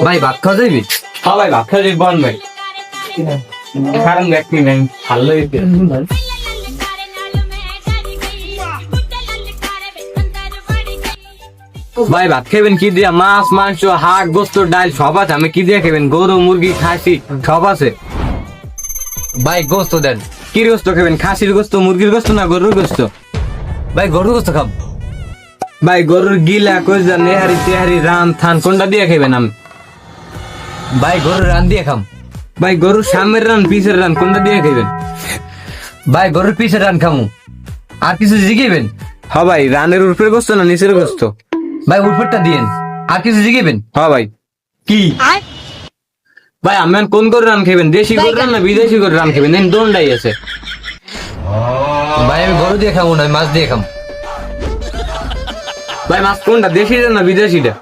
ভাই ভাত খাওয়া যাবি? হ্যাঁ ভাই ভাত খাওয়া যাবে বল ভাই কারণ দেখবি নাই ভালো হইতে ভাই ভাত খাবেন কি দিয়া? মাছ মাংস হাঁস গোস্ত ডাল সব আছে। আমি কি দিয়ে খাবেন? গরু মুরগি খাসি সব আছে। ভাই গোস্ত দেন। কি গোস্ত খাবেন? খাসির গোস্ত, মুরগির গোস্ত না গরুর গোস্ত? ভাই গরুর গোস্ত খাব। ভাই গরুর গিলা কইজা নেহারি তেহারি রান থান কোনটা দিয়ে খাবেন? আমি ভাই গরুর রান দিয়ে খাম। ভাই গরুর সামনের রান পিছের রান কোনটা দিয়ে খাবেন? ভাই গরুর পিছের রান খামু। আর কিছু জিগেবেন? হ্যাঁ ভাই রানের উপরে গোস্ত না নিচের গোস্ত? ভাই উপরটা দিয়েন। আর কিছু জিগেবেন? হ্যাঁ ভাই। কি ভাই আমি কোন করে রান খাবেন? দেশি গরুর রান না বিদেশি গরুর রান খাবেন? দোনটাই আছে। ভাই আমি গরু দিয়ে খাবো না, মাছ দিয়ে খাম। ভাই মাছ কোনটা? দেশিটা না বিদেশিটা?